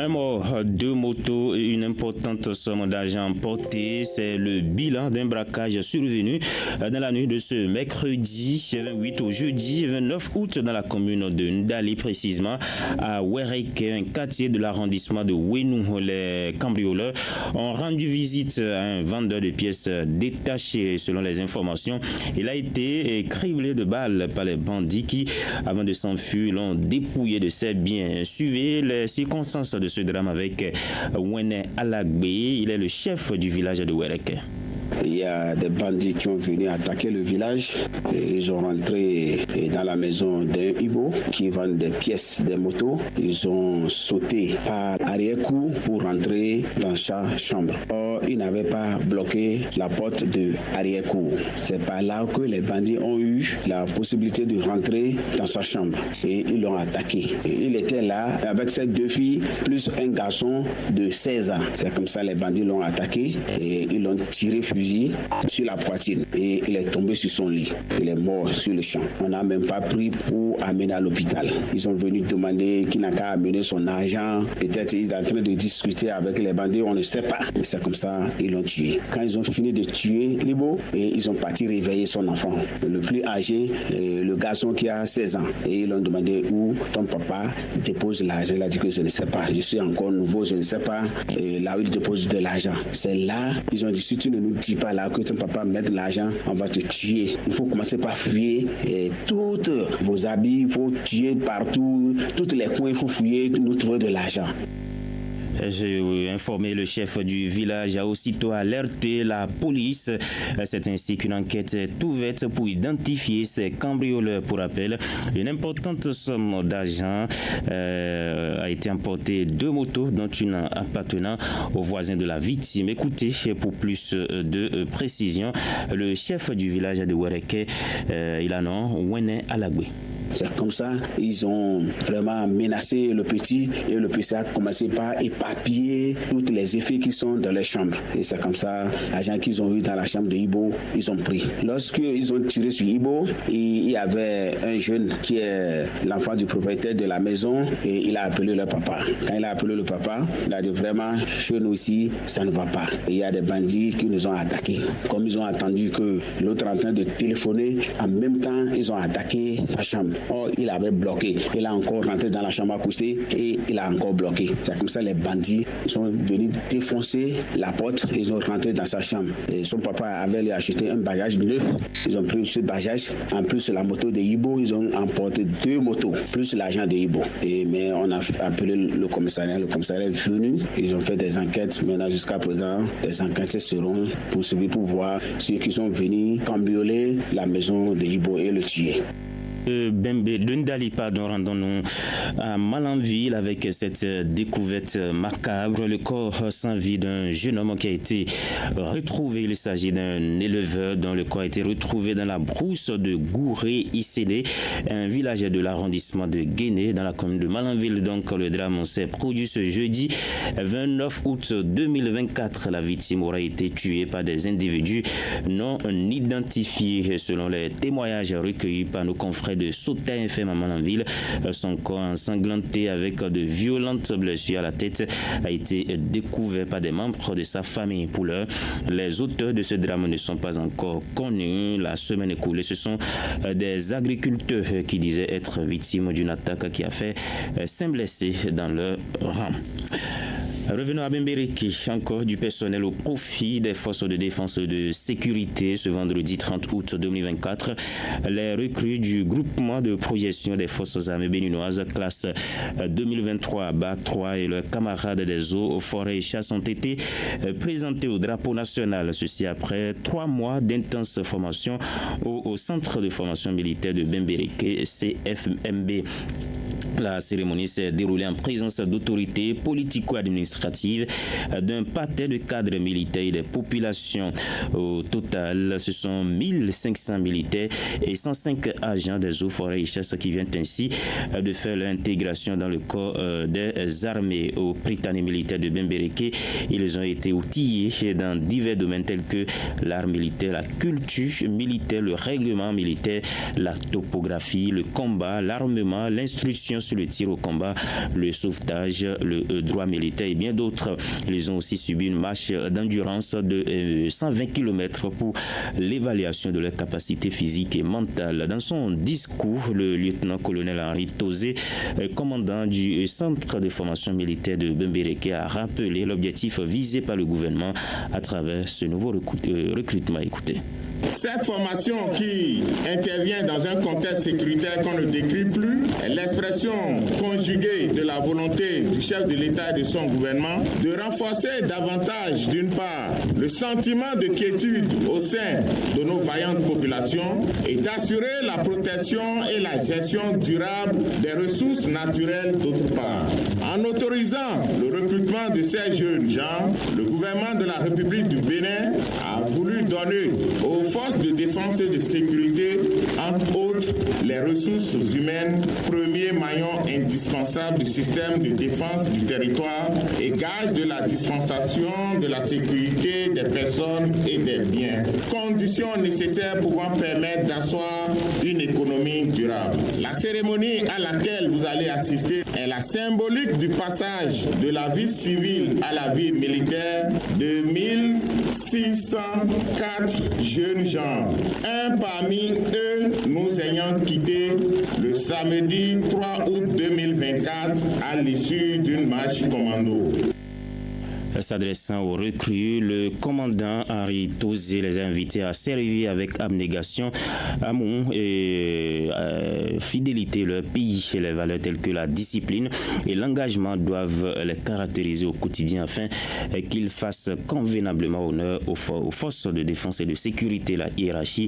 Un mort, deux motos et une importante somme d'argent emportée. C'est le bilan d'un braquage survenu dans la nuit de ce mercredi 28 au jeudi 29 août dans la commune de Ndali, précisément à Werek, un quartier de l'arrondissement de Ouenou. Les cambrioleurs ont rendu visite à un vendeur de pièces détachées. Selon les informations, il a été criblé de balles par les bandits qui, avant de s'enfuir, l'ont dépouillé de ses biens. Suivez les circonstances de ce drame avec Wene Alagbe. Il est le chef du village de Werek. Il y a des bandits qui ont venu attaquer le village. Ils ont rentré dans la maison d'un Ibo qui vend des pièces, des motos. Ils ont sauté par arrière-coup pour rentrer dans sa chambre. Or, ils n'avaient pas bloqué la porte de arrière-coup. C'est par là que les bandits ont eu la possibilité de rentrer dans sa chambre. Et ils l'ont attaqué. Et il était là avec ses deux filles plus un garçon de 16 ans. C'est comme ça que les bandits l'ont attaqué et ils l'ont tiré fusil sur la poitrine et il est tombé sur son lit. Il est mort sur le champ. On n'a même pas pris pour amener à l'hôpital. Ils sont venus demander qui n'a qu'à amener son argent. Peut-être il est en train de discuter avec les bandits, on ne sait pas. C'est comme ça ils l'ont tué. Quand ils ont fini de tuer Libo, et ils ont parti réveiller son enfant, le plus âgé, le garçon qui a 16 ans. Et ils l'ont demandé où ton papa dépose l'argent. Il a dit que je ne sais pas. Je suis encore nouveau, je ne sais pas là où il dépose de l'argent. C'est là, ils ont dit si tu ne nous dis pas là que ton papa mette l'argent, on va te tuer. Il faut commencer par fouiller toutes vos habits, il faut tuer partout, tous les coins, il faut fouiller, nous trouver de l'argent. J'ai informé le chef du village, a aussitôt alerté la police. C'est ainsi qu'une enquête est ouverte pour identifier ces cambrioleurs. Pour rappel, une importante somme d'argent a été emportée, deux motos, dont une appartenant aux voisins de la victime. Écoutez, pour plus de précision, le chef du village de Wereke, il a nom Wene Alagbe. C'est comme ça, ils ont vraiment menacé le petit et le petit a commencé par éparpiller tous les effets qui sont dans les chambres. Et c'est comme ça, l'argent qu'ils ont eu dans la chambre de Ibo, ils ont pris. Lorsqu'ils ont tiré sur Ibo, il y avait un jeune qui est l'enfant du propriétaire de la maison et il a appelé le papa. Quand il a appelé le papa, il a dit vraiment, chez nous ici, ça ne va pas. Il y a des bandits qui nous ont attaqués. Comme ils ont attendu que l'autre est en train de téléphoner, en même temps, ils ont attaqué sa chambre. Or, il avait bloqué. Il a encore rentré dans la chambre à coucher et il a encore bloqué. C'est comme ça les bandits sont venus défoncer la porte. Ils ont rentré dans sa chambre. Et son papa avait lui acheté un bagage neuf. Ils ont pris ce bagage. En plus, la moto de Ibo, ils ont emporté deux motos, plus l'argent de Ibo. Mais on a appelé le commissariat. Le commissariat est venu. Ils ont fait des enquêtes. Maintenant, jusqu'à présent, les enquêtes seront poursuivies pour voir ceux qui sont venus cambrioler la maison de Ibo et le tuer. De Ndali, rendons-nous à Malanville avec cette découverte macabre. Le corps sans vie d'un jeune homme qui a été retrouvé. Il s'agit d'un éleveur dont le corps a été retrouvé dans la brousse de Gouré-Isséné, un village de l'arrondissement de Guéné, dans la commune de Malanville. Donc le drame s'est produit ce jeudi 29 août 2024. La victime aura été tuée par des individus non identifiés. Selon les témoignages recueillis par nos confrères de Sota FM à Malanville, son corps ensanglanté avec de violentes blessures à la tête a été découvert par des membres de sa famille. Pour l'heure, les auteurs de ce drame ne sont pas encore connus. La semaine écoulée, ce sont des agriculteurs qui disaient être victimes d'une attaque qui a fait 5 blessés dans leur rang. Revenons à Bembereke, encore du personnel au profit des forces de défense et de sécurité. Ce vendredi 30 août 2024, les recrues du groupement de projection des forces armées béninoises classe 2023 BA3 et leurs camarades des eaux, forêts et chasses ont été présentés au drapeau national. Ceci après 3 mois d'intense formation au centre de formation militaire de Bembereke, CFMB. La cérémonie s'est déroulée en présence d'autorités politico-administratives, d'un parterre de cadres militaires et des populations. Au total, ce sont 1500 militaires et 105 agents des eaux, forêts et chasses qui viennent ainsi de faire l'intégration dans le corps des armées. Au Prytanée militaire de Bembereke, ils ont été outillés dans divers domaines tels que l'art militaire, la culture militaire, le règlement militaire, la topographie, le combat, l'armement, l'instruction sur le tir au combat, le sauvetage, le droit militaire et bien d'autres. Ils ont aussi subi une marche d'endurance de 120 km pour l'évaluation de leur capacité physique et mentale. Dans son discours, le lieutenant-colonel Henri Tozé, commandant du centre de formation militaire de Bembereke, a rappelé l'objectif visé par le gouvernement à travers ce nouveau recrutement. Écoutez. Cette formation qui intervient dans un contexte sécuritaire qu'on ne décrit plus est l'expression conjuguée de la volonté du chef de l'État et de son gouvernement de renforcer davantage, d'une part, le sentiment de quiétude au sein de nos vaillantes populations et d'assurer la protection et la gestion durable des ressources naturelles d'autre part. En autorisant le recrutement de ces jeunes gens, le gouvernement de la République du Bénin a voulu donner aux forces de défense et de sécurité, entre autres, les ressources humaines, premier maillon indispensable du système de défense du territoire et gage de la dispensation de la sécurité des personnes et des biens. Conditions nécessaires pouvant permettre d'asseoir une économie durable. La cérémonie à laquelle vous allez assister est la symbolique du passage de la vie civile à la vie militaire de 1604 jeunes gens, un parmi eux nous ayant quittés le samedi 3 août 2024 à l'issue d'une marche commando. S'adressant aux recrues, le commandant Henri Tozé les a invités à servir avec abnégation, amour et fidélité leur pays. Les valeurs telles que la discipline et l'engagement doivent les caractériser au quotidien afin qu'ils fassent convenablement honneur aux forces de défense et de sécurité. La hiérarchie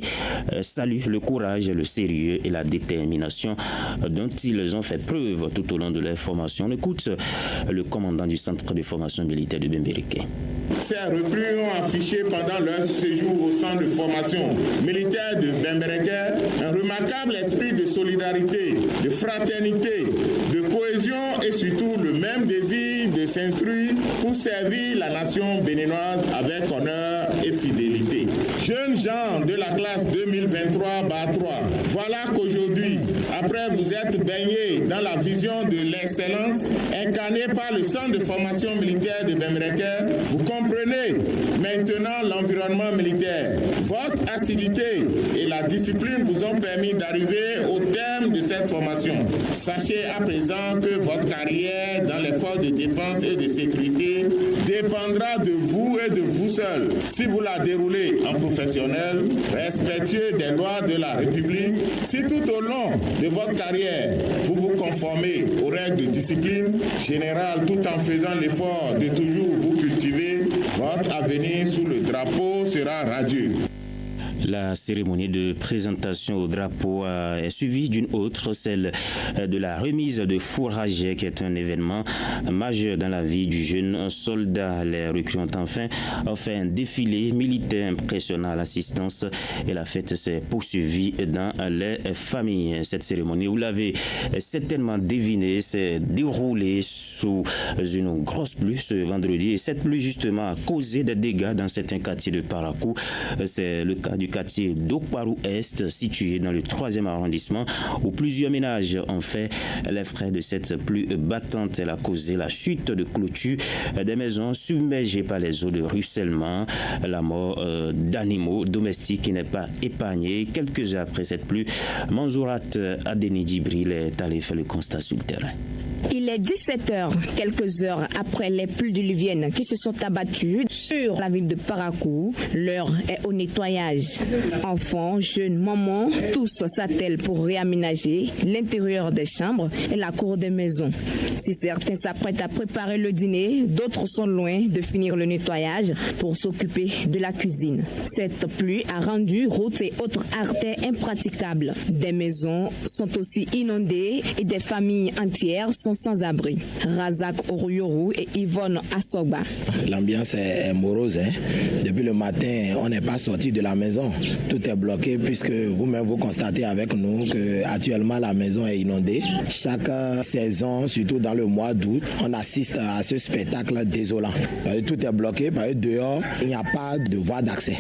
salue le courage, le sérieux et la détermination dont ils ont fait preuve tout au long de leur formation. On écoute le commandant du centre de formation militaire de Bembereke. Ces recrues ont affiché pendant leur séjour au centre de formation militaire de Bembereke un remarquable esprit de solidarité, de fraternité, de cohésion et surtout le même désir de s'instruire pour servir la nation béninoise avec honneur et fidélité. Jeunes gens de la classe 2023-3, voilà qu'aujourd'hui, après vous être baignés dans la vision de l'excellence incarnée par le centre de formation militaire de Bembereke, vous comprenez maintenant l'environnement militaire. Votre assiduité et la discipline vous ont permis d'arriver au terme de cette formation. Sachez à présent que votre carrière dans les forces de défense et de sécurité dépendra de vous et de vous seul. Si vous la déroulez en professionnel, respectueux des lois de la République, si tout au long de votre carrière, vous vous conformez aux règles de discipline générale tout en faisant l'effort de toujours vous cultiver, votre avenir sous le drapeau sera radieux. La cérémonie de présentation au drapeau est suivie d'une autre, celle de la remise de fourrage, qui est un événement majeur dans la vie du jeune soldat. Les recrues ont enfin fait un défilé militaire impressionnant à l'assistance et la fête s'est poursuivie dans les familles. Cette cérémonie, vous l'avez certainement deviné, s'est déroulée sous une grosse pluie ce vendredi et cette pluie justement a causé des dégâts dans certains quartiers de Parakou. C'est le cas du quartier d'Okparou-Est, situé dans le 3e arrondissement, où plusieurs ménages ont fait les frais de cette pluie battante. Elle a causé la chute de clôtures des maisons submergées par les eaux de ruissellement, la mort d'animaux domestiques qui n'est pas épargnée. Quelques heures après cette pluie, Manzourat Adeni Djibril est allé faire le constat sur le terrain. Il est 17h, quelques heures après les pluies diluviennes qui se sont abattues sur la ville de Parakou. L'heure est au nettoyage. Enfants, jeunes, mamans, tous s'attellent pour réaménager l'intérieur des chambres et la cour des maisons. Si certains s'apprêtent à préparer le dîner, d'autres sont loin de finir le nettoyage pour s'occuper de la cuisine. Cette pluie a rendu routes et autres artères impraticables. Des maisons sont aussi inondées et des familles entières sont sont sans abri. Razak Oruyuru et Yvonne Assogba. L'ambiance est morose. Depuis le matin, on n'est pas sorti de la maison. Tout est bloqué puisque vous-même vous constatez avec nous qu'actuellement la maison est inondée. Chaque saison, surtout dans le mois d'août, on assiste à ce spectacle désolant. Tout est bloqué, dehors, il n'y a pas de voie d'accès.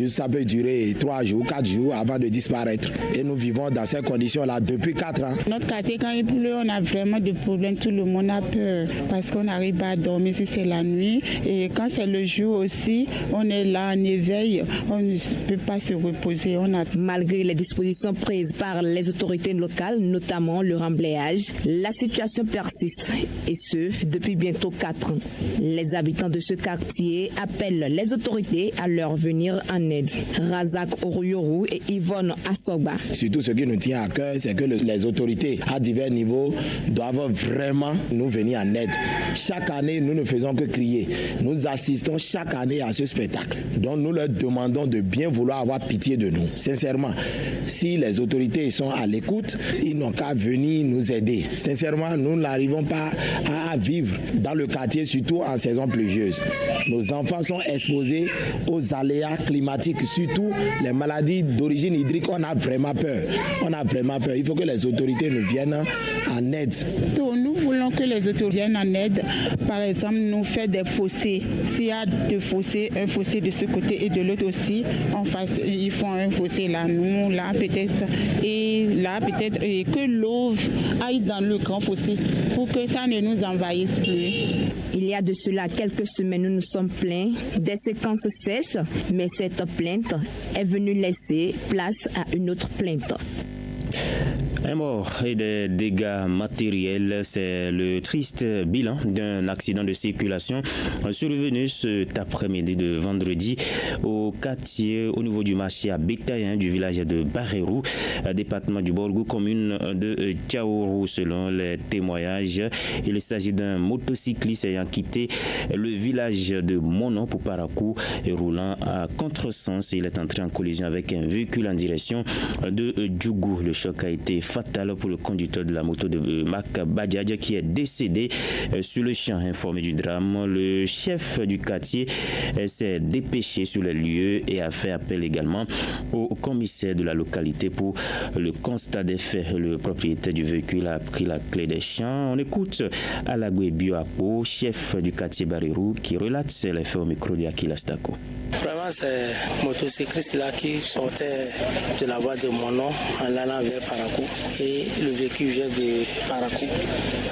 Ça peut durer 3 jours, 4 jours avant de disparaître. Et nous vivons dans ces conditions-là depuis 4 ans. Notre quartier, quand il pleut, on a vraiment des problèmes. Tout le monde a peur parce qu'on n'arrive pas à dormir si c'est la nuit. Et quand c'est le jour aussi, on est là en éveil. On ne peut pas se reposer. Malgré les dispositions prises par les autorités locales, notamment le remblayage, la situation persiste. Et ce, depuis bientôt 4 ans. Les habitants de ce quartier appellent les autorités à leur venir en aide. Razak Oruyuru et Yvonne Assogba. Surtout ce qui nous tient à cœur, c'est que les autorités à divers niveaux doivent vraiment nous venir en aide. Chaque année, nous ne faisons que crier. Nous assistons chaque année à ce spectacle. Donc nous leur demandons de bien vouloir avoir pitié de nous. Sincèrement, si les autorités sont à l'écoute, ils n'ont qu'à venir nous aider. Sincèrement, nous n'arrivons pas à vivre dans le quartier, surtout en saison pluvieuse. Nos enfants sont exposés aux aléas climatiques, surtout les maladies d'origine hydrique. On a vraiment peur. Il faut que les autorités nous viennent en aide. Nous voulons que les autorités viennent en aide. Par exemple, nous faire des fossés. S'il y a deux fossés, un fossé de ce côté et de l'autre aussi, ils font un fossé là, nous, là, peut-être. Et là, peut-être que l'eau aille dans le grand fossé pour que ça ne nous envahisse plus. Il y a de cela quelques semaines, nous nous sommes plaints des séquences sèches, mais cette plainte est venue laisser place à une autre plainte. Un mort et des dégâts matériels, c'est le triste bilan d'un accident de circulation survenu cet après-midi de vendredi au quartier, au niveau du marché à Bétaïen du village de Barérou, département du Borgou, commune de Tiaourou. Selon les témoignages, il s'agit d'un motocycliste ayant quitté le village de Monon pour Parakou et roulant à contresens. Il est entré en collision avec un véhicule en direction de Djougou. Le choc a été fatal pour le conducteur de la moto de Mak Badiadja qui est décédé sur le champ. Informé du drame, le chef du quartier s'est dépêché sur les lieux et a fait appel également au commissaire de la localité pour le constat des faits. Le propriétaire du véhicule a pris la clé des champs. On écoute Alagwe Bioapo, chef du quartier Barérou, qui relate les faits au micro de Akila Stako. Vraiment, c'est le motocycliste là qui sortait de la voie de Monon en allant vers Parakou. Et le véhicule vient de Parakou.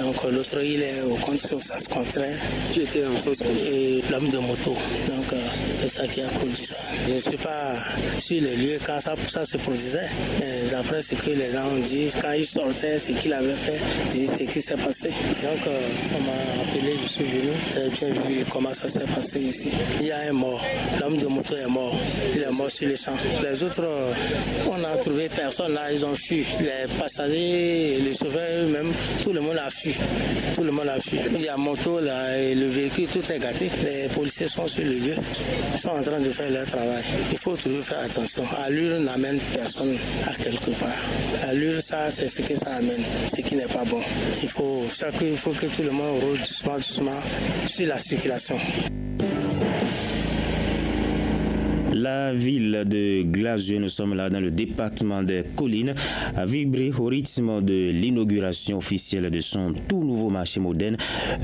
Donc l'autre, il est au sens contraire. Qui était en sens contraire? Et l'homme de moto. Donc c'est ça qui a produit ça. Je ne suis pas sur les lieux quand ça se produisait. Mais d'après ce que les gens ont dit, quand il sortait, ce qu'il avait fait, c'est ce qui s'est passé. Donc on m'a appelé, je suis venu. J'ai bien vu comment ça s'est passé ici. Il y a un mort. L'homme de moto est mort. Il est mort sur les champs. Les autres, on n'a trouvé personne là, ils ont fui. Les passagers, les chauffeurs eux-mêmes, tout le monde a fui. Tout le monde a fui. Il y a moto là, et le véhicule, tout est gâté. Les policiers sont sur le lieu. Ils sont en train de faire leur travail. Il faut toujours faire attention. Allure n'amène personne à quelque part. Allure, ça, c'est ce que ça amène, ce qui n'est pas bon. Il faut que tout le monde roule doucement sur la circulation. La ville de Glazeux, nous sommes là dans le département des Collines, a vibré au rythme de l'inauguration officielle de son tout nouveau marché moderne.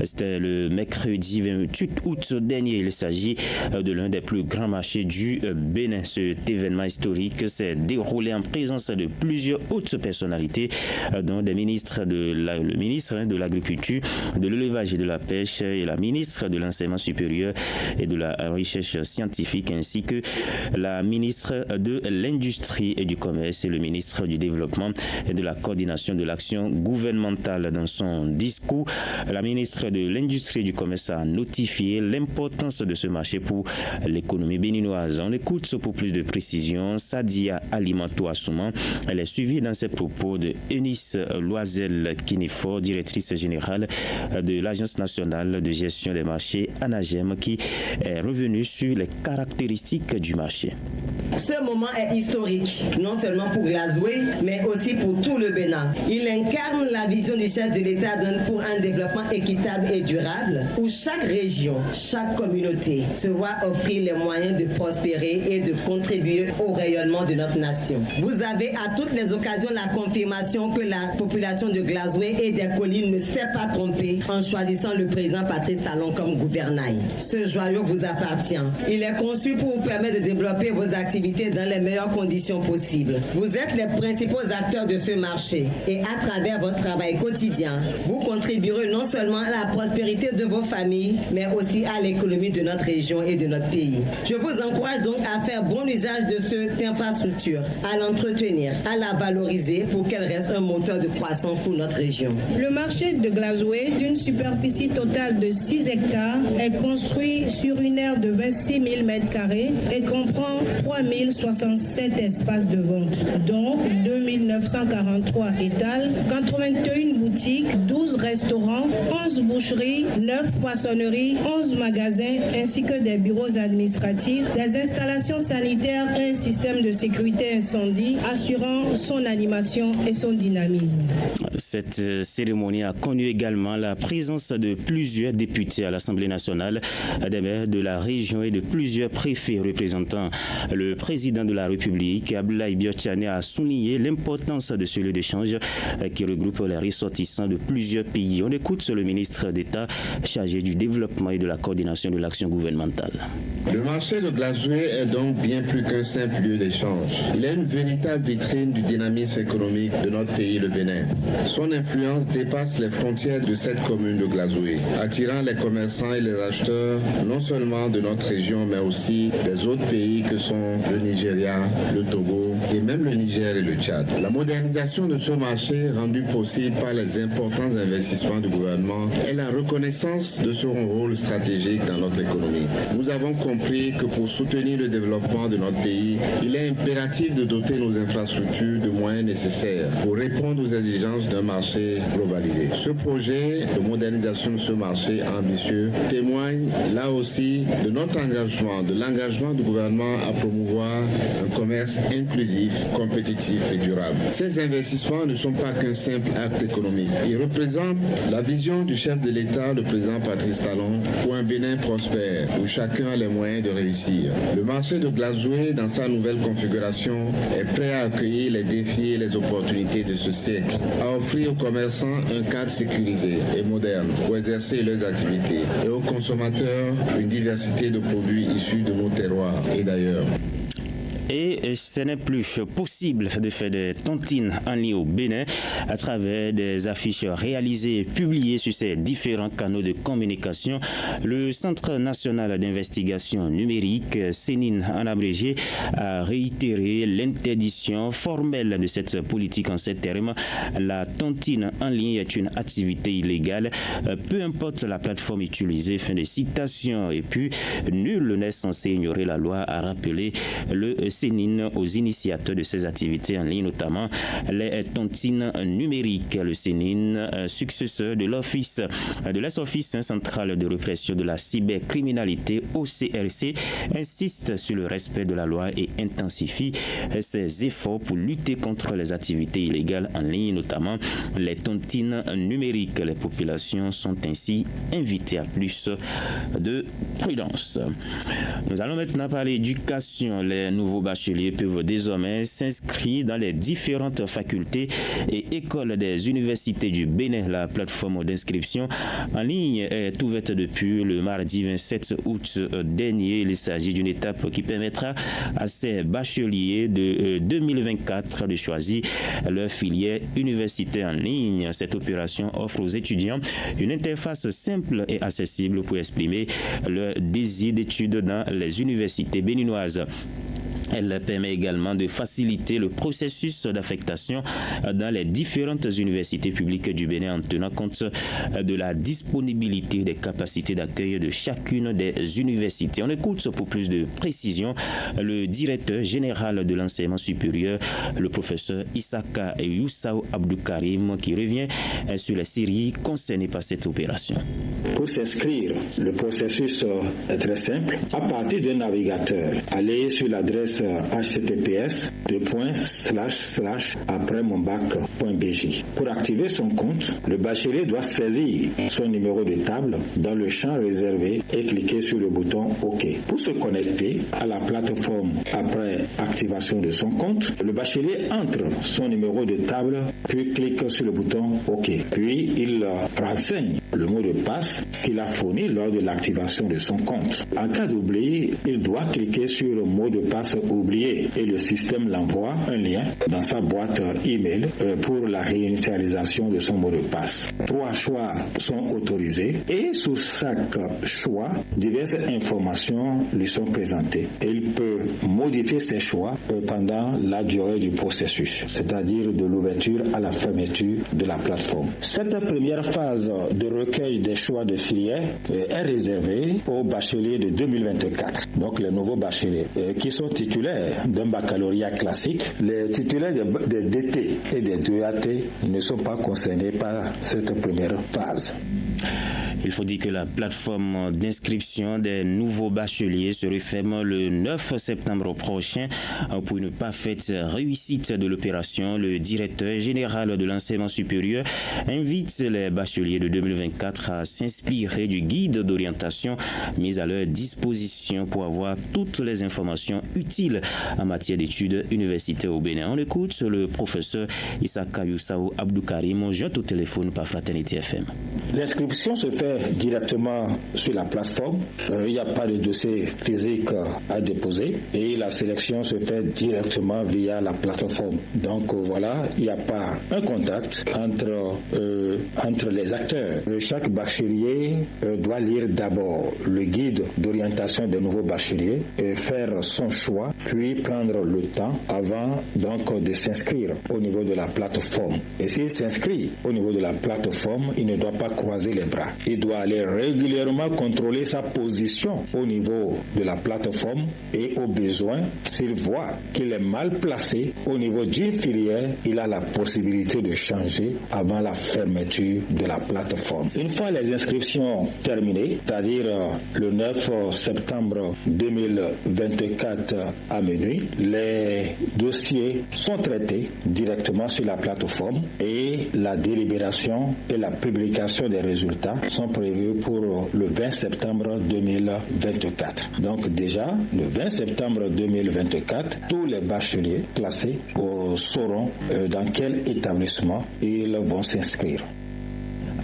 C'était le mercredi 28 août dernier. Il s'agit de l'un des plus grands marchés du Bénin. Cet événement historique s'est déroulé en présence de plusieurs hautes personnalités, dont le ministre de l'Agriculture, de l'Élevage et de la Pêche et la ministre de l'Enseignement supérieur et de la Recherche scientifique, ainsi que la ministre de l'Industrie et du Commerce et le ministre du Développement et de la Coordination de l'action gouvernementale. Dans son discours, la ministre de l'Industrie et du Commerce a notifié l'importance de ce marché pour l'économie béninoise. On écoute pour plus de précision Sadia Alimanto Assouman. Elle est suivie dans ses propos de Eunice Loisel Kinefort, directrice générale de l'Agence nationale de gestion des marchés ANAGEM, qui est revenue sur les caractéristiques du marché. Ce moment est historique, non seulement pour Glazoué, mais aussi pour tout le Bénin. Il incarne la vision du chef de l'État pour un développement équitable et durable, où chaque région, chaque communauté se voit offrir les moyens de prospérer et de contribuer au rayonnement de notre nation. Vous avez à toutes les occasions la confirmation que la population de Glazoué et des collines ne s'est pas trompée en choisissant le président Patrice Talon comme gouvernail. Ce joyau vous appartient. Il est conçu pour vous permettre de développer vos activités dans les meilleures conditions possibles. Vous êtes les principaux acteurs de ce marché et à travers votre travail quotidien, vous contribuerez non seulement à la prospérité de vos familles, mais aussi à l'économie de notre région et de notre pays. Je vous encourage donc à faire bon usage de cette infrastructure, à l'entretenir, à la valoriser pour qu'elle reste un moteur de croissance pour notre région. Le marché de Glazoué, d'une superficie totale de 6 hectares, est construit sur une aire de 26 000 m² et comprend 3067 espaces de vente, dont 2943 étals, 81 boutiques, 12 restaurants, 11 boucheries, 9 poissonneries, 11 magasins, ainsi que des bureaux administratifs, des installations sanitaires et un système de sécurité incendie assurant son animation et son dynamisme. Cette cérémonie a connu également la présence de plusieurs députés à l'Assemblée nationale, des maires de la région et de plusieurs préfets représentant le président de la République. Abdoulaye Biotchane a souligné l'importance de ce lieu d'échange qui regroupe les ressortissants de plusieurs pays. On écoute le ministre d'État chargé du développement et de la coordination de l'action gouvernementale. Le marché de Glazoué est donc bien plus qu'un simple lieu d'échange. Il est une véritable vitrine du dynamisme économique de notre pays, le Bénin. Son influence dépasse les frontières de cette commune de Glazoué, attirant les commerçants et les acheteurs non seulement de notre région, mais aussi des autres pays que sont le Nigeria, le Togo et même le Niger et le Tchad. La modernisation de ce marché, rendue possible par les importants investissements du gouvernement, est la reconnaissance de son rôle stratégique dans notre économie. Nous avons compris que pour soutenir le développement de notre pays, il est impératif de doter nos infrastructures de moyens nécessaires pour répondre aux exigences d'un marché globalisé. Ce projet de modernisation de ce marché ambitieux témoigne là aussi de notre engagement, de l'engagement du gouvernement à promouvoir un commerce inclusif, compétitif et durable. Ces investissements ne sont pas qu'un simple acte économique. Ils représentent la vision du chef de l'État, le président Patrice Talon, pour un Bénin prospère, où chacun a les moyens de réussir. Le marché de Glazoué, dans sa nouvelle configuration, est prêt à accueillir les défis et les opportunités de ce siècle, à offrir aux commerçants un cadre sécurisé et moderne pour exercer leurs activités et aux consommateurs une diversité de produits issus de nos terroirs et d'ailleurs. Et ce n'est plus possible de faire des tontines en ligne au Bénin à travers des affiches réalisées et publiées sur ces différents canaux de communication. Le Centre national d'investigation numérique, CNIN en abrégé, a réitéré l'interdiction formelle de cette politique en ces termes. La tontine en ligne est une activité illégale, peu importe la plateforme utilisée. Fin de citation. Et puis, nul n'est censé ignorer la loi, a rappelé le CNIN aux initiateurs de ces activités en ligne, notamment les tontines numériques. Le CNIN, successeur de l'Office de l'ex-Office central de répression de la cybercriminalité, OCRC, insiste sur le respect de la loi et intensifie ses efforts pour lutter contre les activités illégales en ligne, notamment les tontines numériques. Les populations sont ainsi invitées à plus de prudence. Nous allons maintenant parler d'éducation. Les nouveaux bacheliers peuvent désormais s'inscrire dans les différentes facultés et écoles des universités du Bénin. La plateforme d'inscription en ligne est ouverte depuis le mardi 27 août dernier. Il s'agit d'une étape qui permettra à ces bacheliers de 2024 de choisir leur filière universitaire en ligne. Cette opération offre aux étudiants une interface simple et accessible pour exprimer leur désir d'études dans les universités béninoises. Elle permet également de faciliter le processus d'affectation dans les différentes universités publiques du Bénin en tenant compte de la disponibilité des capacités d'accueil de chacune des universités. On écoute pour plus de précision le directeur général de l'enseignement supérieur, le professeur Isaka Youssao Abdoukarim, qui revient sur les séries concernées par cette opération. Pour s'inscrire, le processus est très simple. À partir d'un navigateur, allez sur l'adresse https://aprèsmonbac.bj. Pour activer son compte, le bachelier doit saisir son numéro de table dans le champ réservé et cliquer sur le bouton OK. Pour se connecter à la plateforme après activation de son compte, le bachelier entre son numéro de table puis clique sur le bouton OK. Puis il renseigne le mot de passe qu'il a fourni lors de l'activation de son compte. En cas d'oubli, il doit cliquer sur le mot de passe oublié et le système l'envoie un lien dans sa boîte email pour la réinitialisation de son mot de passe. 3 choix sont autorisés et sous chaque choix, diverses informations lui sont présentées. Il peut modifier ses choix pendant la durée du processus, c'est-à-dire de l'ouverture à la fermeture de la plateforme. Cette première phase de recueil des choix de filière est réservée aux bacheliers de 2024, donc les nouveaux bacheliers qui sont titulaires d'un baccalauréat classique. Les titulaires des DT et des DEAT ne sont pas concernés par cette première phase. Il faut dire que la plateforme d'inscription des nouveaux bacheliers se referme le 9 septembre prochain. Pour une parfaite réussite de l'opération, le directeur général de l'enseignement supérieur invite les bacheliers de 2024 à s'inspirer du guide d'orientation mis à leur disposition pour avoir toutes les informations utiles en matière d'études universitaires au Bénin. On écoute le professeur Isaka Youssao Abdoukarim, joint au téléphone par Fraternité FM. L'inscription se fait directement sur la plateforme. Il n'y a pas de dossier physique à déposer et la sélection se fait directement via la plateforme. Donc voilà, il n'y a pas un contact entre les acteurs. Chaque bachelier doit lire d'abord le guide d'orientation des nouveaux bacheliers et faire son choix, puis prendre le temps avant donc de s'inscrire au niveau de la plateforme. Et s'il s'inscrit au niveau de la plateforme, il ne doit pas croiser les bras. Il doit aller régulièrement contrôler sa position au niveau de la plateforme et au besoin, s'il voit qu'il est mal placé au niveau d'une filière, il a la possibilité de changer avant la fermeture de la plateforme. Une fois les inscriptions terminées, c'est-à-dire le 9 septembre 2024 à minuit, les dossiers sont traités directement sur la plateforme et la délibération et la publication des résultats sont prévus pour le 20 septembre 2024. Donc déjà, le 20 septembre 2024, tous les bacheliers classés sauront dans quel établissement ils vont s'inscrire.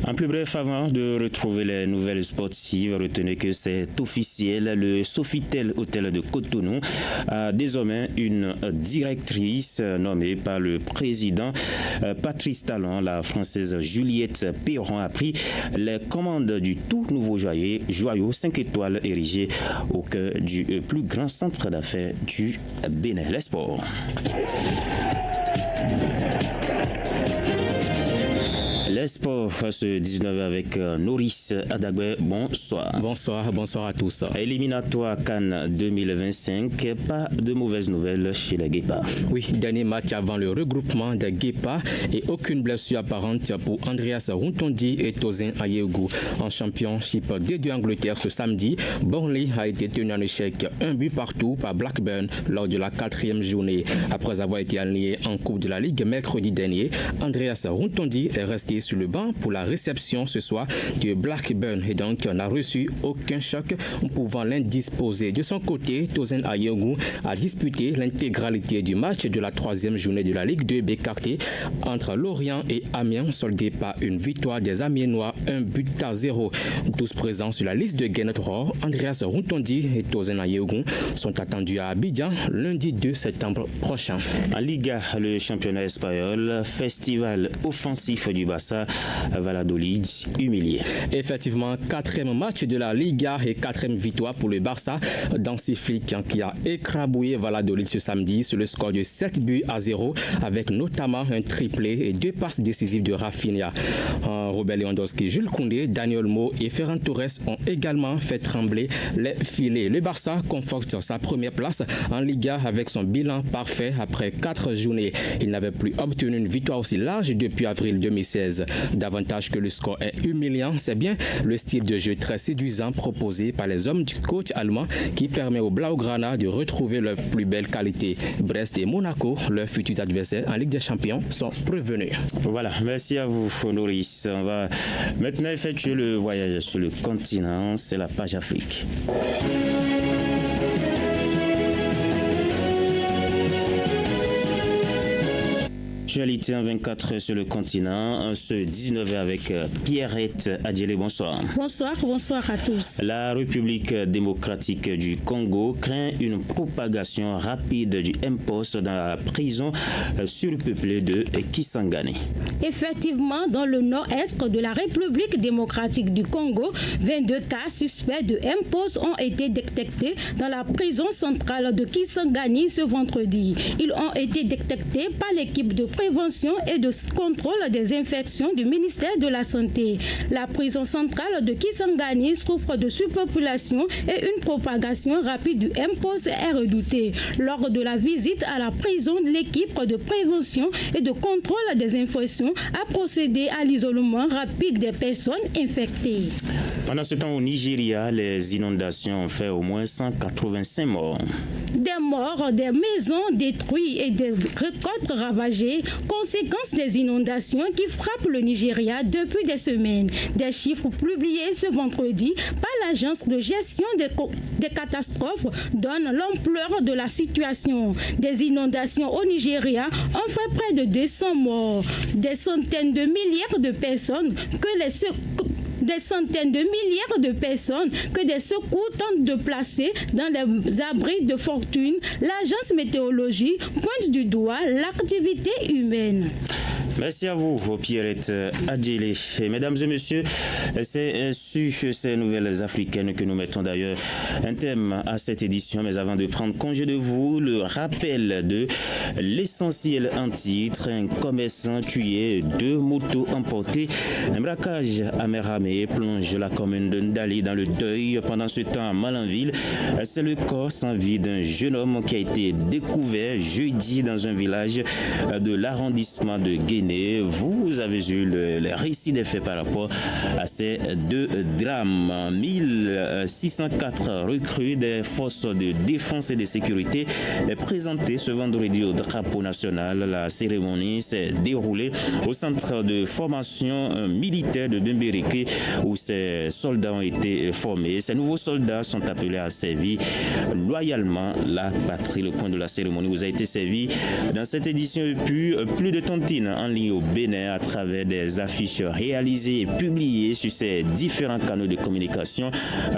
En plus bref, avant de retrouver les nouvelles sportives, retenez que c'est officiel. Le Sofitel Hôtel de Cotonou a désormais une directrice nommée par le président Patrice Talon. La Française Juliette Perron a pris les commandes du tout nouveau joyau 5 étoiles érigé au cœur du plus grand centre d'affaires du Bénin. Les sports. Les sports ce 19 avec Noris Adagbe. Bonsoir. Bonsoir à tous. Éliminatoire Cannes 2025, pas de mauvaises nouvelles chez les Guépards. Oui, dernier match avant le regroupement des Guépards et aucune blessure apparente pour Andreas Runtondi et Tosin Ayegu. En championship D2 Angleterre ce samedi, Burnley a été tenu en échec 1 but partout par Blackburn lors de la 4e journée. Après avoir été aligné en Coupe de la Ligue mercredi dernier, Andreas Runtondi est resté sur le banc pour la réception ce soir de Blackburn et donc n'a reçu aucun choc pouvant l'indisposer. De son côté, Tosin Ayegu a disputé l'intégralité du match de la 3e journée de la Ligue 2 Bécarté entre Lorient et Amiens, soldé par une victoire des Amiénois 1-0. Tous présents sur la liste de Guénet Roar, Andreas Runtondi et Tosin Ayegu sont attendus à Abidjan lundi 2 septembre prochain. En Liga, le championnat espagnol, festival offensif du Barça Real Valladolid humilié. Effectivement, 4e match de la Liga et 4e victoire pour le Barça dans ces flics qui a écrabouillé Valladolid ce samedi sur le score de 7-0 avec notamment un triplé et 2 passes décisives de Rafinha. Robert Lewandowski, Jules Koundé, Daniel Mo et Ferran Torres ont également fait trembler les filets. Le Barça conforte sa première place en Liga avec son bilan parfait après 4 journées. Il n'avait plus obtenu une victoire aussi large depuis avril 2016. Davantage que le score est humiliant, c'est bien le style de jeu très séduisant proposé par les hommes du coach allemand qui permet aux Blaugrana de retrouver leur plus belle qualité. Brest et Monaco, leurs futurs adversaires en Ligue des Champions, sont prévenus. Voilà, merci à vous, Honoris. On va maintenant effectuer le voyage sur le continent, c'est la page Afrique. Actualité en 24 sur le continent, ce 19 avec Pierrette Adjele. Bonsoir. Bonsoir à tous. La République démocratique du Congo craint une propagation rapide du Mpox dans la prison surpeuplée de Kisangani. Effectivement, dans le nord-est de la République démocratique du Congo, 22 cas suspects de Mpox ont été détectés dans la prison centrale de Kisangani ce vendredi. Ils ont été détectés par l'équipe de prévention et de contrôle des infections du ministère de la Santé. La prison centrale de Kisangani souffre de surpopulation et une propagation rapide du Mpox est redoutée. Lors de la visite à la prison, l'équipe de prévention et de contrôle des infections a procédé à l'isolement rapide des personnes infectées. Pendant ce temps, au Nigeria, les inondations ont fait au moins 185 morts. Des morts, des maisons détruites et des récoltes ravagées, conséquence des inondations qui frappent le Nigeria depuis des semaines. Des chiffres publiés ce vendredi par l'Agence de gestion des catastrophes donnent l'ampleur de la situation. Des inondations au Nigeria ont fait près de 200 morts. Des centaines de milliers de personnes que des secours tentent de placer dans des abris de fortune. L'agence météorologie pointe du doigt l'activité humaine. Merci à vous, Pierrette Adjele. Mesdames et messieurs, c'est sur ces nouvelles africaines que nous mettons d'ailleurs un thème à cette édition. Mais avant de prendre congé de vous, le rappel de l'essentiel en titre. Un commerçant tué, 2 motos emportées. Un braquage à Meramé plonge la commune de Ndali dans le deuil. Pendant ce temps, à Malanville, c'est le corps sans vie d'un jeune homme qui a été découvert jeudi dans un village de l'arrondissement de Guéné. Vous avez eu le récit des faits par rapport à ces 2 drames. 1604 recrues des forces de défense et de sécurité présentées ce vendredi au drapeau national. La cérémonie s'est déroulée au centre de formation militaire de Bembereke où ces soldats ont été formés. Ces nouveaux soldats sont appelés à servir loyalement la patrie. Le point de la cérémonie vous a été servi dans cette édition et puis plus de tontines en ligne au Bénin à travers des affiches réalisées et publiées sur ces différents canaux de communication.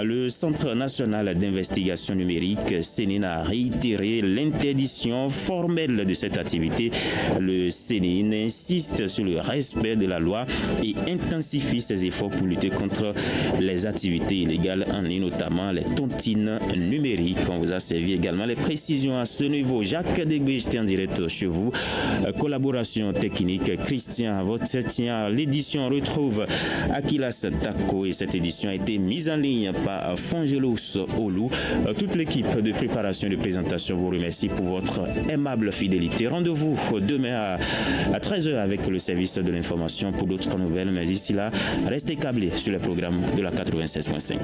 Le Centre national d'investigation numérique, CENIN, a réitéré l'interdiction formelle de cette activité. Le CENIN insiste sur le respect de la loi et intensifie ses efforts pour lutter contre les activités illégales en ligne, notamment les tontines numériques. On vous a servi également les précisions à ce niveau. Jacques Degbé, j'étais en direct chez vous. Collaboration technique, Christian Votsetien. L'édition retrouve Akilas Tako et cette édition a été mise en ligne par Fongelos Olou. Toute l'équipe de préparation et de présentation vous remercie pour votre aimable fidélité. Rendez-vous demain à 13h avec le service de l'information pour d'autres nouvelles. Mais ici là, restez câblés sur le programme de la 96.5.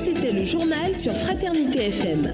C'était le journal sur Fraternité FM.